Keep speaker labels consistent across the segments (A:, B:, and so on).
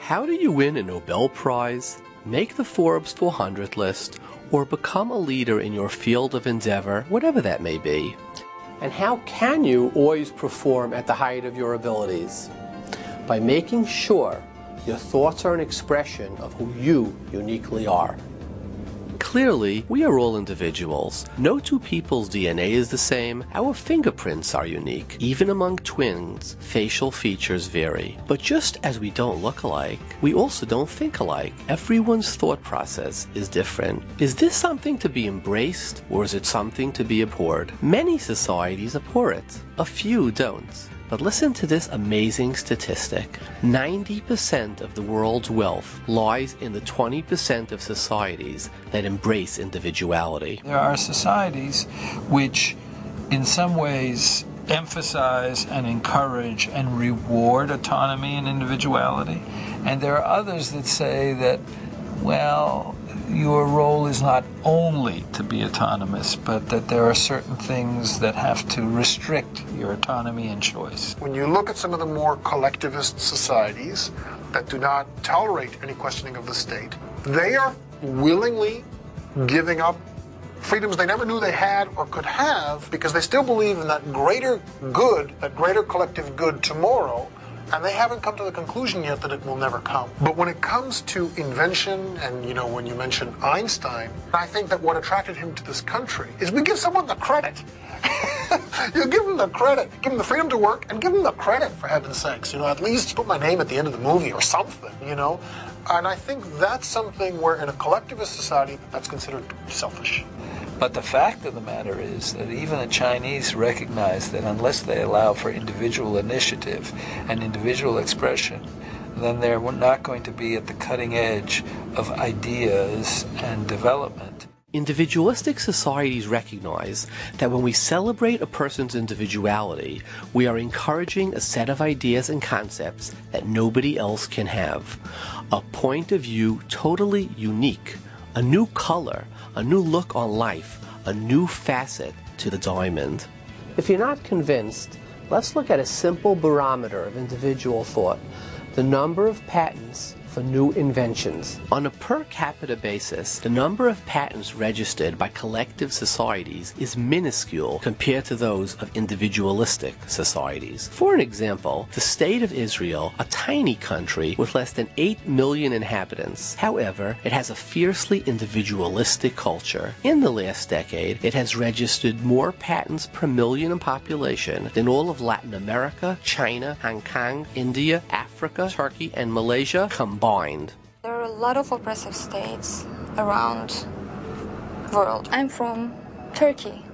A: How do you win a Nobel Prize, make the Forbes 400 list, or become a leader in your field of endeavor, whatever that may be? And how can you always perform at the height of your abilities? By making sure your thoughts are an expression of who you uniquely are. Clearly, we are all individuals. No two people's DNA is the same. Our fingerprints are unique. Even among twins, facial features vary. But just as we don't look alike, we also don't think alike. Everyone's thought process is different. Is this something to be embraced, or is it something to be abhorred? Many societies abhor it. A few don't. But listen to this amazing statistic. 90% of the world's wealth lies in the 20% of societies that embrace individuality.
B: There are societies which, in some ways, emphasize and encourage and reward autonomy and individuality. And there are others that say that, well, your role is not only to be autonomous, but that there are certain things that have to restrict your autonomy and choice.
C: When you look at some of the more collectivist societies that do not tolerate any questioning of the state, they are willingly giving up freedoms they never knew they had or could have because they still believe in that greater good, that greater collective good tomorrow. And they haven't come to the conclusion yet that it will never come. But when it comes to invention, and when you mention Einstein, I think that what attracted him to this country is we give someone the credit. You give them the credit, give them the freedom to work, and give them the credit, for heaven's sakes. At least put my name at the end of the movie or something, And I think that's something where in a collectivist society, that's considered selfish.
B: But the fact of the matter is that even the Chinese recognize that unless they allow for individual initiative and individual expression, then they're not going to be at the cutting edge of ideas and development.
A: Individualistic societies recognize that when we celebrate a person's individuality, we are encouraging a set of ideas and concepts that nobody else can have. A point of view totally unique, a new color, a new look on life, a new facet to the diamond. If you're not convinced, let's look at a simple barometer of individual thought, the number of patents for new inventions. On a per capita basis, the number of patents registered by collective societies is minuscule compared to those of individualistic societies. For an example, the state of Israel, a tiny country with less than 8 million inhabitants. However, it has a fiercely individualistic culture. In the last decade, it has registered more patents per million in population than all of Latin America, China, Hong Kong, India, Africa, Turkey, and Malaysia combined.
D: There are a lot of oppressive states around the world. I'm from Turkey.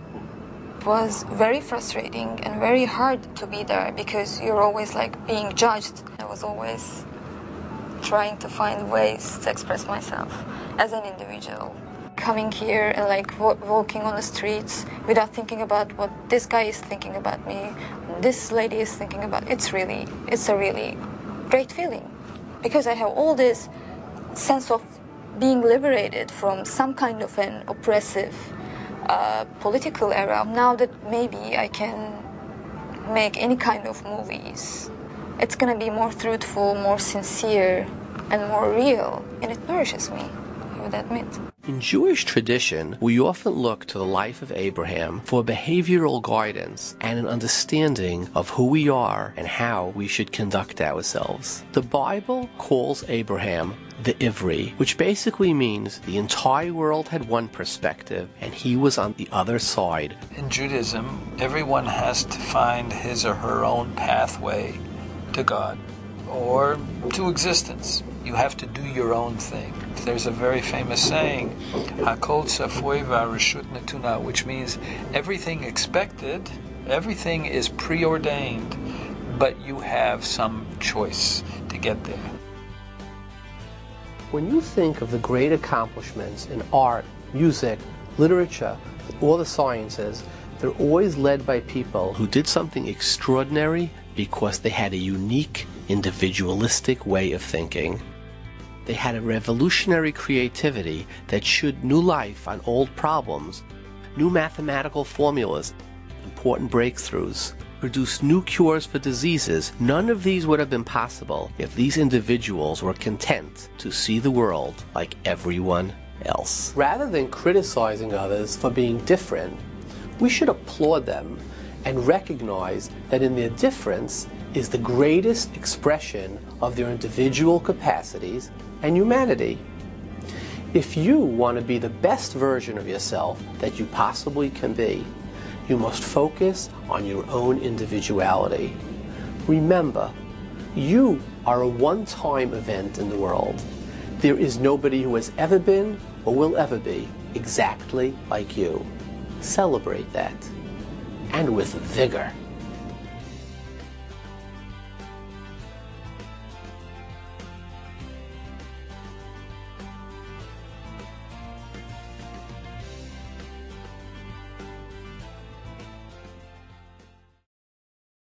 D: It was very frustrating and very hard to be there because you're always being judged. I was always trying to find ways to express myself as an individual. Coming here and walking on the streets without thinking about what this guy is thinking about me, this lady is thinking about. It's a really great feeling. Because I have all this sense of being liberated from some kind of an oppressive political era. Now that maybe I can make any kind of movies, it's going to be more truthful, more sincere, and more real. And it nourishes me, I would admit.
A: In Jewish tradition, we often look to the life of Abraham for behavioral guidance and an understanding of who we are and how we should conduct ourselves. The Bible calls Abraham the Ivri, which basically means the entire world had one perspective and he was on the other side.
B: In Judaism, everyone has to find his or her own pathway to God or to existence. You have to do your own thing. There's a very famous saying, Hakol tzafoi v'hareshut netuna, which means everything expected, everything is preordained, but you have some choice to get there.
A: When you think of the great accomplishments in art, music, literature, all the sciences, they're always led by people who did something extraordinary because they had a unique, individualistic way of thinking. They had a revolutionary creativity that shed new life on old problems, new mathematical formulas, important breakthroughs. produce new cures for diseases, none of these would have been possible if these individuals were content to see the world like everyone else. Rather than criticizing others for being different, we should applaud them and recognize that in their difference is the greatest expression of their individual capacities and humanity. If you want to be the best version of yourself that you possibly can be, you must focus on your own individuality. Remember, you are a one-time event in the world. There is nobody who has ever been or will ever be exactly like you. Celebrate that, and with vigor.